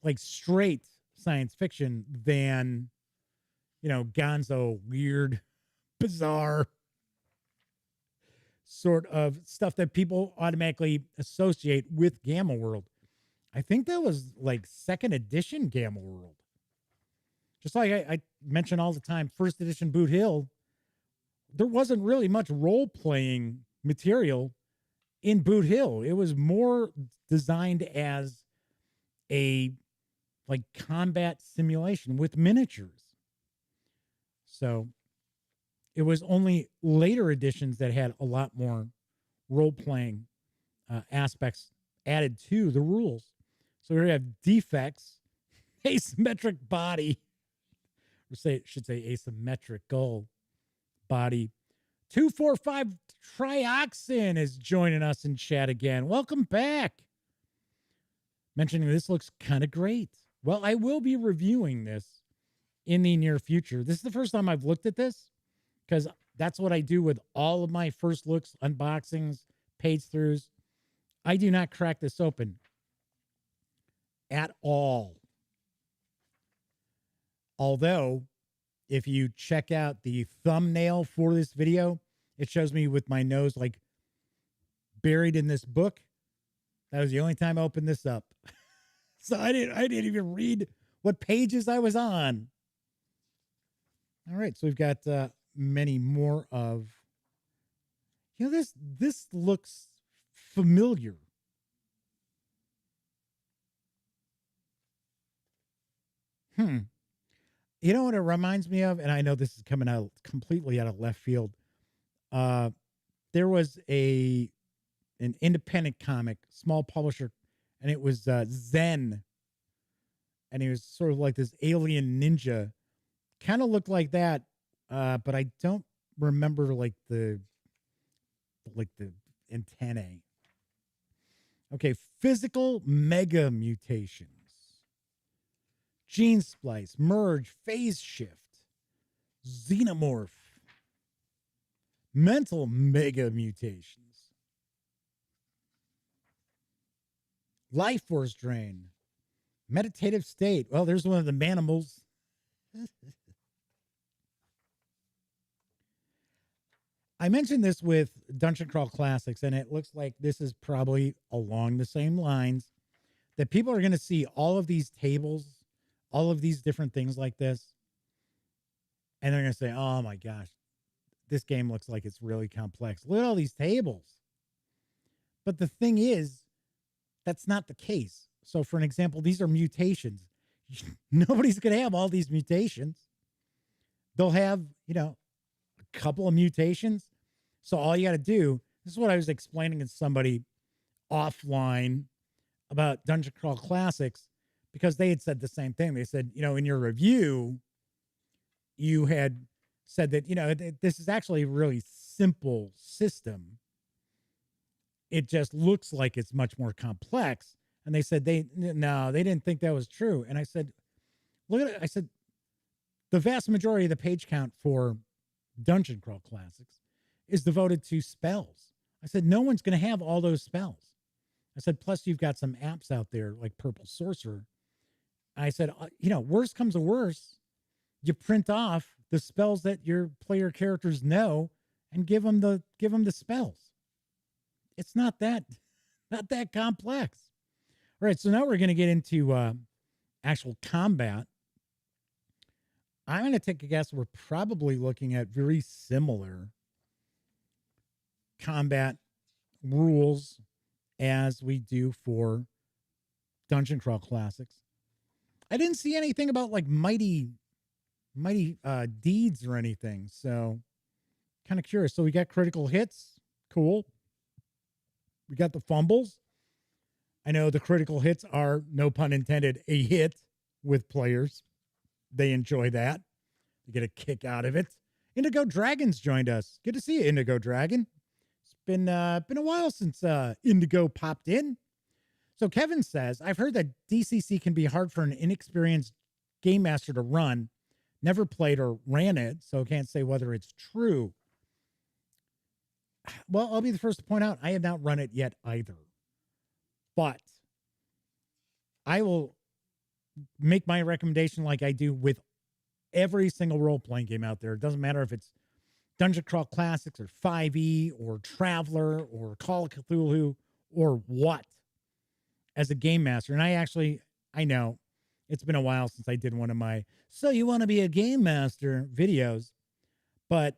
like straight science fiction than, gonzo, weird, bizarre sort of stuff that people automatically associate with Gamma World. I think that was like second edition Gamma World. Just like I mention all the time, first edition Boot Hill, there wasn't really much role playing material in Boot Hill. It was more designed as a like combat simulation with miniatures. So it was only later editions that had a lot more role playing aspects added to the rules. So we have defects, asymmetric body, or should say asymmetrical body. 245 Trioxin is joining us in chat again. Welcome back. Mentioning this looks kind of great. Well, I will be reviewing this in the near future. This is the first time I've looked at this because that's what I do with all of my first looks, unboxings, page throughs. I do not crack this open at all. Although, if you check out the thumbnail for this video, it shows me with my nose like buried in this book. That was the only time I opened this up. So I didn't even read what pages I was on. All right, so we've got many more of, this looks familiar. You know what it reminds me of? And I know this is coming out completely out of left field. There was an independent comic, small publisher, and it was Zen. And he was sort of like this alien ninja. Kind of looked like that, but I don't remember like the antennae. Okay, physical mega mutations. Gene splice, merge, phase shift, xenomorph, mental mega mutations, life force drain, meditative state. Well, there's one of the manimals. I mentioned this with Dungeon Crawl Classics, and it looks like this is probably along the same lines, that people are going to see all of these tables, all of these different things like this, and they're going to say, oh my gosh, this game looks like it's really complex. Look at all these tables. But the thing is, that's not the case. So for an example, these are mutations. Nobody's going to have all these mutations. They'll have, a couple of mutations. So all you got to do, this is what I was explaining to somebody offline about Dungeon Crawl Classics, because they had said the same thing. They said, in your review, you had said that, this is actually a really simple system. It just looks like it's much more complex. And they said they didn't think that was true. And I said, look at it. I said, the vast majority of the page count for Dungeon Crawl Classics is devoted to spells. I said, no one's going to have all those spells. I said, plus you've got some apps out there like Purple Sorcerer. I said, worst comes to worst, you print off the spells that your player characters know and give them the spells. It's not that complex. All right, so now we're going to get into actual combat. I'm going to take a guess. We're probably looking at very similar combat rules as we do for Dungeon Crawl Classics. I didn't see anything about like mighty deeds or anything, so kind of curious. So we got critical hits. Cool. We got the fumbles. I know the critical hits are, no pun intended, a hit with players. They enjoy that. They get a kick out of it. Indigo Dragon's joined us. Good to see you, Indigo Dragon. It's been a while since Indigo popped in. So Kevin says, I've heard that DCC can be hard for an inexperienced game master to run. Never played or ran it, so can't say whether it's true. Well, I'll be the first to point out I have not run it yet either. But I will make my recommendation like I do with every single role-playing game out there. It doesn't matter if it's Dungeon Crawl Classics or 5e or Traveler or Call of Cthulhu or what as a game master. And I know it's been a while since I did one of my "So you want to be a game master" videos, but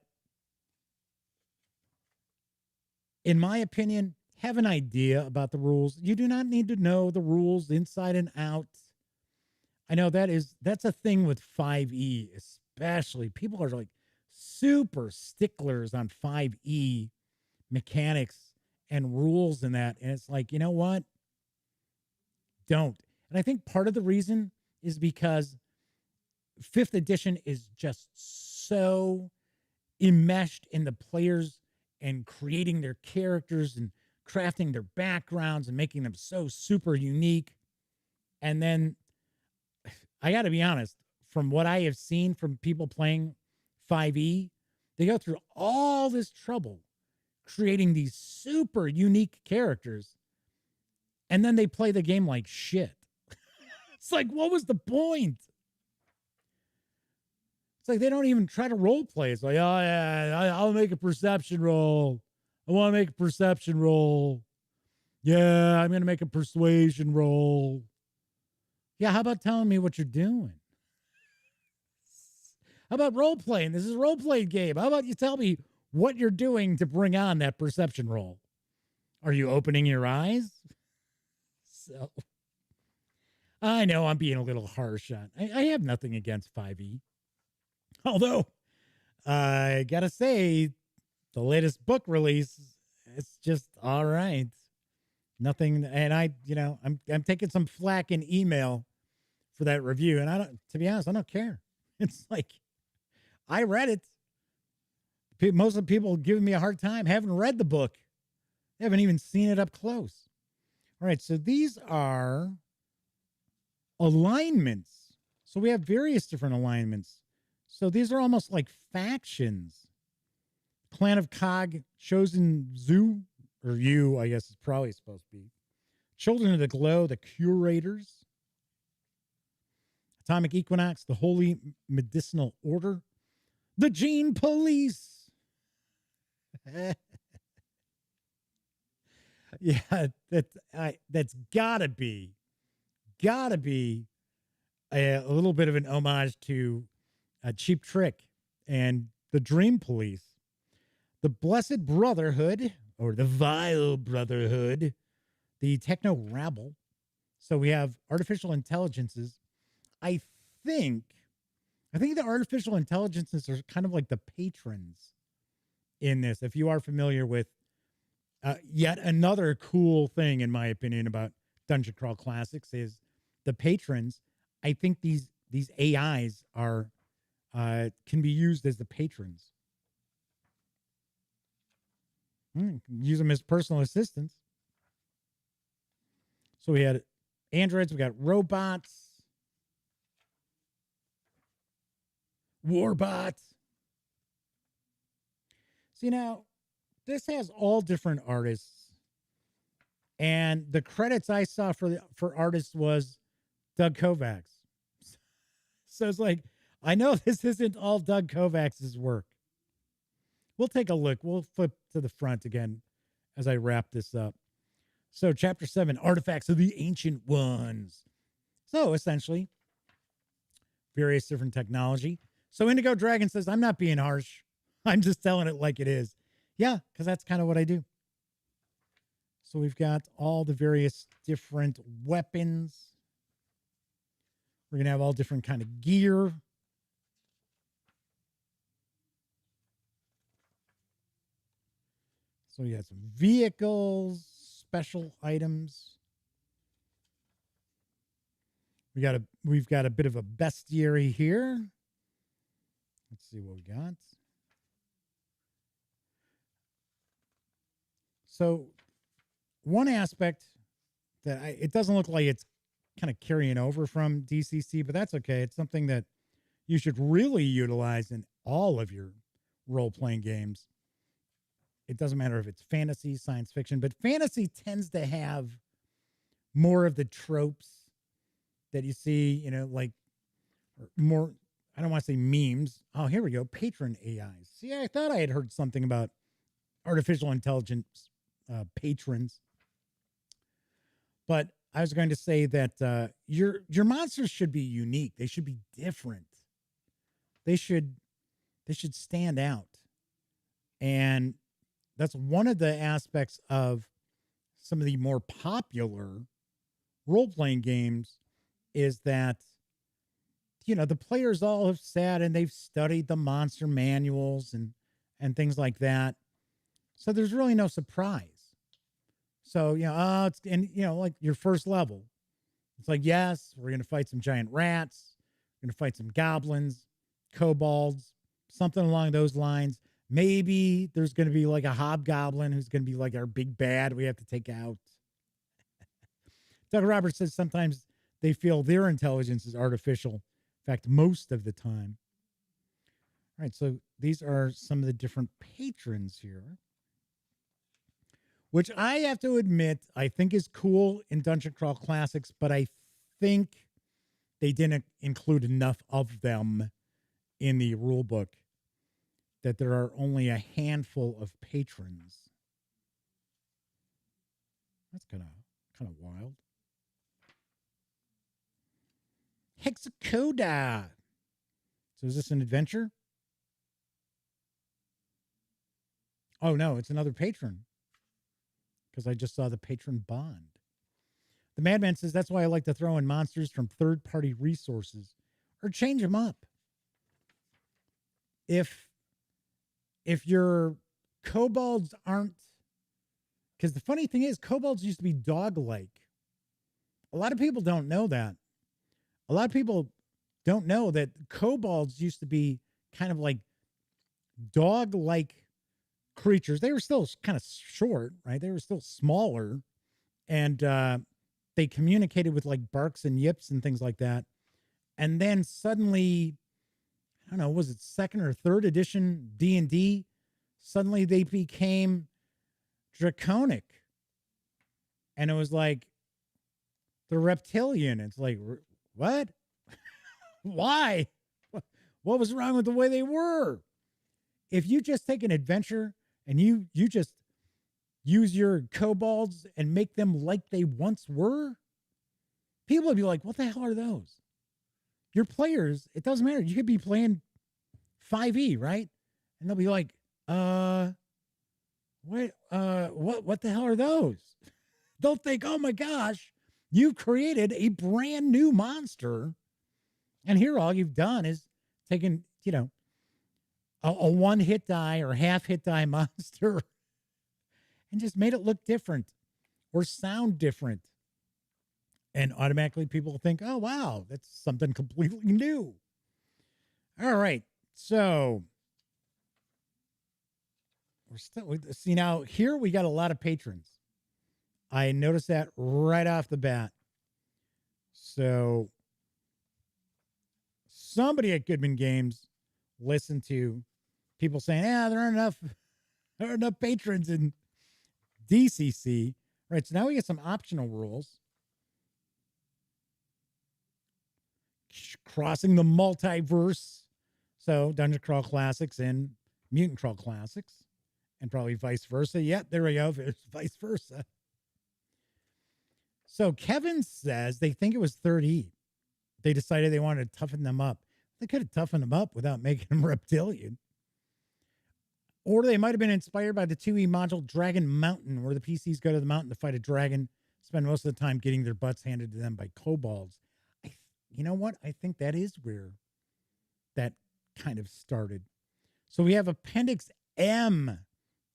in my opinion, have an idea about the rules. You do not need to know the rules inside and out. I know that's a thing with 5e, especially. People are like super sticklers on 5e mechanics and rules and that. And it's like, you know what? Don't. And I think part of the reason is because 5th edition is just so enmeshed in the players and creating their characters and crafting their backgrounds and making them so super unique. And then I got to be honest, from what I have seen from people playing 5e, they go through all this trouble creating these super unique characters, and then they play the game like shit. It's like, what was the point? It's like they don't even try to role play. It's like, oh yeah, I'll make a perception roll. I want to make a perception roll. Yeah, I'm going to make a persuasion roll. Yeah, how about telling me what you're doing? How about role playing? This is a role playing game. How about you tell me what you're doing to bring on that perception roll? Are you opening your eyes? So I know I'm being a little harsh on. I have nothing against 5e. Although I gotta say, the latest book release, it's just all right. Nothing, and I'm taking some flack in email for that review, and to be honest, I don't care. It's like, I read it. Most of the people giving me a hard time haven't read the book. They haven't even seen it up close. All right, so these are alignments. So we have various different alignments. So these are almost like factions. Clan of Cog, Chosen Zoo, or you, I guess it's probably supposed to be. Children of the Glow, the Curators. Atomic Equinox, the Holy Medicinal Order. The Gene Police. Yeah, that's gotta be a little bit of an homage to Cheap Trick and the Dream Police. The Blessed Brotherhood, or the Vile Brotherhood, the Techno Rabble. So we have artificial intelligences. I think the artificial intelligences are kind of like the patrons in this. If you are familiar with yet another cool thing, in my opinion, about Dungeon Crawl Classics is the patrons. I think these AIs are can be used as the patrons. Use them as personal assistants. So we had androids, we got robots, warbots. See, now, this has all different artists. And the credits I saw for artists was Doug Kovacs. So it's like, I know this isn't all Doug Kovacs' work. We'll take a look. We'll flip to the front again as I wrap this up. So chapter 7, Artifacts of the Ancient Ones. So essentially, various different technology. So Indigo Dragon says, I'm not being harsh. I'm just telling it like it is. Yeah, because that's kind of what I do. So we've got all the various different weapons. We're going to have all different kind of gear. So we got some vehicles, special items. We've got a bit of a bestiary here. Let's see what we got. So one aspect it doesn't look like it's kind of carrying over from DCC, but that's okay. It's something that you should really utilize in all of your role-playing games. It doesn't matter if it's fantasy, science fiction, but fantasy tends to have more of the tropes that you see, like more, I don't want to say memes. Oh, here we go. Patron AIs. See, I thought I had heard something about artificial intelligence patrons. But I was going to say that your monsters should be unique. They should be different. They should stand out. And that's one of the aspects of some of the more popular role-playing games is that, the players all have sat and they've studied the monster manuals and things like that. So there's really no surprise. So, like your first level, it's like, yes, we're going to fight some giant rats. We're going to fight some goblins, kobolds, something along those lines. Maybe there's going to be like a hobgoblin who's going to be like our big bad we have to take out. Doug Roberts says sometimes they feel their intelligence is artificial. In fact, most of the time. All right, so these are some of the different patrons here, which I have to admit I think is cool in Dungeon Crawl Classics, but I think they didn't include enough of them in the rule book that there are only a handful of patrons. That's kind of wild. Hexacoda. So is this an adventure? Oh, no, it's another patron. Because I just saw the patron bond. The Madman says, that's why I like to throw in monsters from third-party resources. Or change them up. If your kobolds aren't... Because the funny thing is, kobolds used to be dog-like. A lot of people don't know that. A lot of people don't know that kobolds used to be kind of like dog-like creatures. They were still kind of short, right? They were still smaller. And they communicated with like barks and yips and things like that. And then suddenly, I don't know, was it second or third edition D&D? Suddenly they became draconic. And it was like, the reptilian. It's like, what? Why? What was wrong with the way they were? If you just take an adventure and you just use your kobolds and make them like they once were, people would be like, what the hell are those? Your players, it doesn't matter. You could be playing 5e, right? And they'll be like, what the hell are those? They'll think, oh my gosh, you've created a brand new monster. And here all you've done is taken, a one-hit die or half-hit die monster and just made it look different or sound different. And automatically people think, oh, wow, that's something completely new. All right. So see now here we got a lot of patrons. I noticed that right off the bat. So somebody at Goodman Games listened to people saying, there aren't enough patrons in DCC. Right. So now we get some optional rules. Crossing the multiverse. So Dungeon Crawl Classics and Mutant Crawl Classics. And probably vice versa. Yep, there we go. It's vice versa. So Kevin says they think it was 30. They decided they wanted to toughen them up. They could have toughened them up without making them reptilian. Or they might have been inspired by the 2E module Dragon Mountain, where the PCs go to the mountain to fight a dragon, spend most of the time getting their butts handed to them by kobolds. You know what? I think that is where that kind of started. So we have Appendix M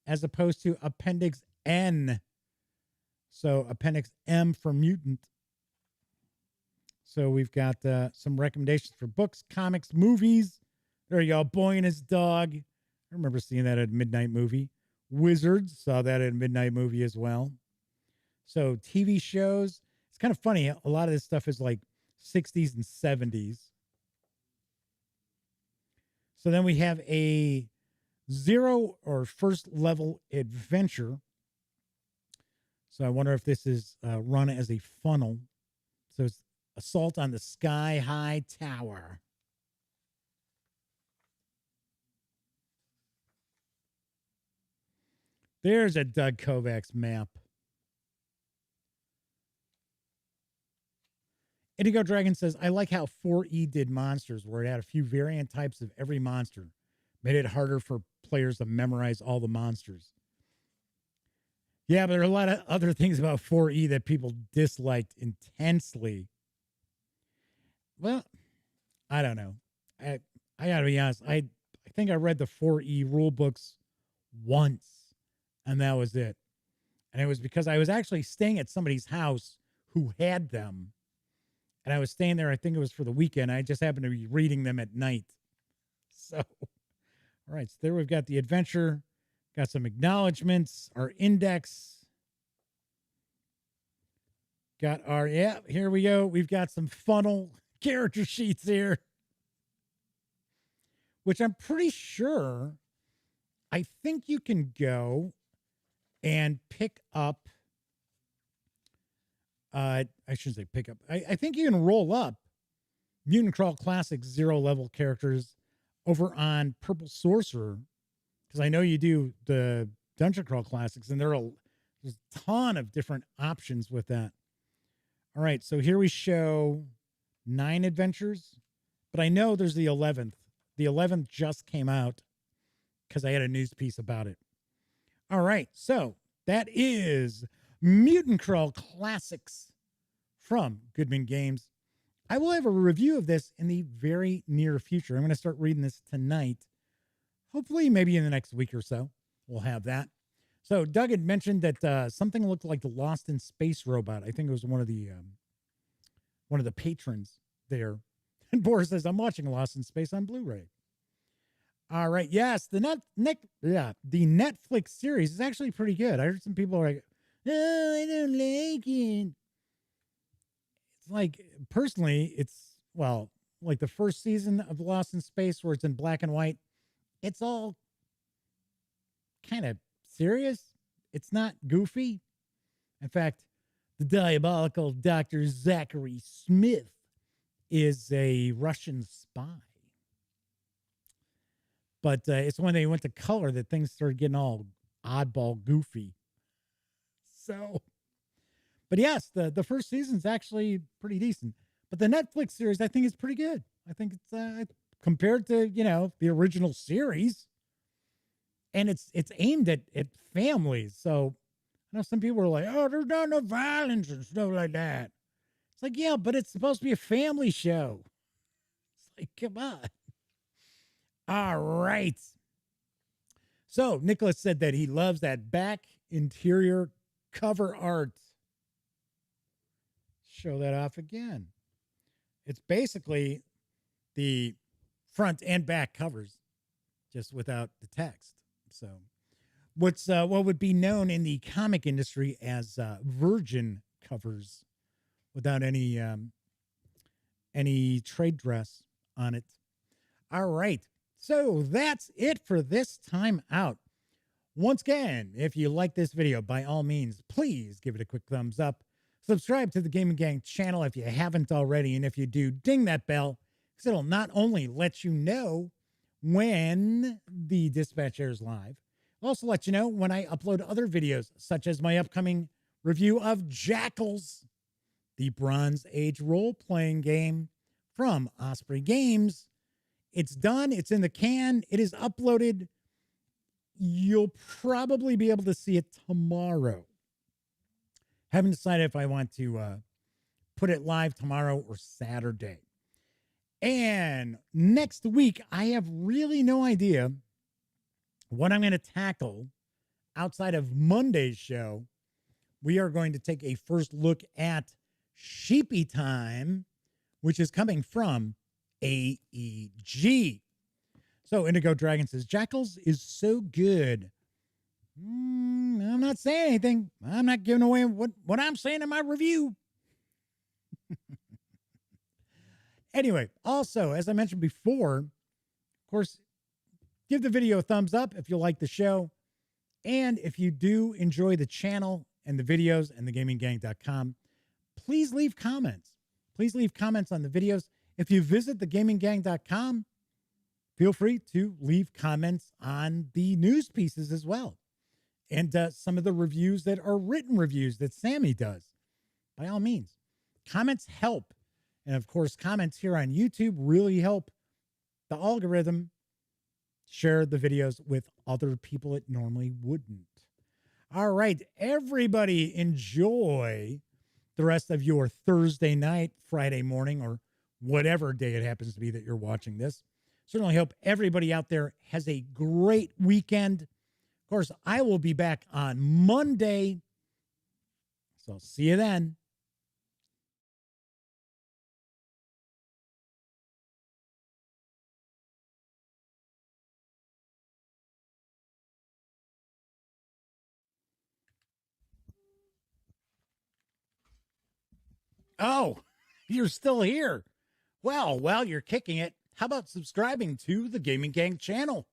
as opposed to Appendix N. So Appendix M for Mutant. So we've got some recommendations for books, comics, movies. There you go. Boy and His Dog. I remember seeing that at a midnight movie. Wizards. Saw that at a midnight movie as well. So TV shows, it's kind of funny. A lot of this stuff is like 60s and 70s. So then we have a zero or first level adventure. So I wonder if this is run as a funnel. So it's Assault on the Sky High Tower. There's a Doug Kovacs map. Indigo Dragon says, I like how 4E did monsters, where it had a few variant types of every monster. Made it harder for players to memorize all the monsters. Yeah, but there are a lot of other things about 4E that people disliked intensely. Well, I don't know. I got to be honest. I think I read the 4E rule books once, and that was it. And it was because I was actually staying at somebody's house who had them. And I was staying there, I think it was for the weekend. I just happened to be reading them at night. So, all right. So there we've got the adventure. Got some acknowledgments, our index. Got our, yeah, here we go. We've got some funnel character sheets here, which I'm pretty sure, I think you can go and pick up. I shouldn't say pick up. I think you can roll up Mutant Crawl Classics 0 level characters over on Purple Sorcerer, because I know you do the Dungeon Crawl Classics, and there's a ton of different options with that. All right, so here we show 9 adventures, but I know there's the 11th. The 11th just came out because I had a news piece about it. All right, so that is Mutant Crawl Classics from Goodman Games. I will have a review of this in the very near future. I'm going to start reading this tonight. Hopefully, maybe in the next week or so, we'll have that. So Doug had mentioned that something looked like the Lost in Space robot. I think it was one of the patrons there. And Boris says, I'm watching Lost in Space on Blu-ray. All right. Yes, the Netflix series is actually pretty good. I heard some people are like, oh, I don't like it. It's like, personally, it's, well, like the first season of Lost in Space where it's in black and white. It's all kind of serious. It's not goofy. In fact, the diabolical Dr. Zachary Smith is a Russian spy. But it's when they went to color that things started getting all oddball goofy. So, but yes, the first season's actually pretty decent. But the Netflix series, I think, is pretty good. I think it's compared to, the original series. And it's aimed at families. So I know some people are like, oh, there's not enough violence and stuff like that. It's like, yeah, but it's supposed to be a family show. It's like, come on. All right. So Nicholas said that he loves that back interior cover art. Show that off again. It's basically the front and back covers, just without the text. So what would be known in the comic industry as virgin covers, without any trade dress on it. All right. So that's it for this time out. Once again, if you like this video, by all means, please give it a quick thumbs up. Subscribe to the Gaming Gang channel if you haven't already. And if you do, ding that bell, because it'll not only let you know when the dispatch airs live, it'll also let you know when I upload other videos, such as my upcoming review of Jackals, the Bronze Age role-playing game from Osprey Games. It's done. It's in the can. It is uploaded. You'll probably be able to see it tomorrow. Haven't decided if I want to put it live tomorrow or Saturday. And next week, I have really no idea what I'm going to tackle outside of Monday's show. We are going to take a first look at Sheepy Time, which is coming from AEG. So Indigo Dragon says, Jackals is so good. I'm not saying anything. I'm not giving away what I'm saying in my review. Anyway, also, as I mentioned before, of course, give the video a thumbs up if you like the show. And if you do enjoy the channel and the videos and thegaminggang.com, please leave comments. Please leave comments on the videos. If you visit thegaminggang.com, feel free to leave comments on the news pieces as well. And some of the reviews that are written reviews that Sammy does. By all means, comments help. And of course, comments here on YouTube really help the algorithm share the videos with other people it normally wouldn't. All right, everybody enjoy the rest of your Thursday night, Friday morning, or whatever day it happens to be that you're watching this. Certainly hope everybody out there has a great weekend. Of course, I will be back on Monday. So I'll see you then. Oh, you're still here. Well, while you're kicking it, how about subscribing to the Gaming Gang channel?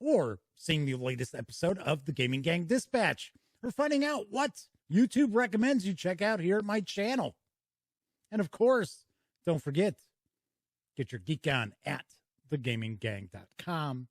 Or seeing the latest episode of the Gaming Gang Dispatch? Or finding out what YouTube recommends you check out here at my channel? And of course, don't forget, get your geek on at thegaminggang.com.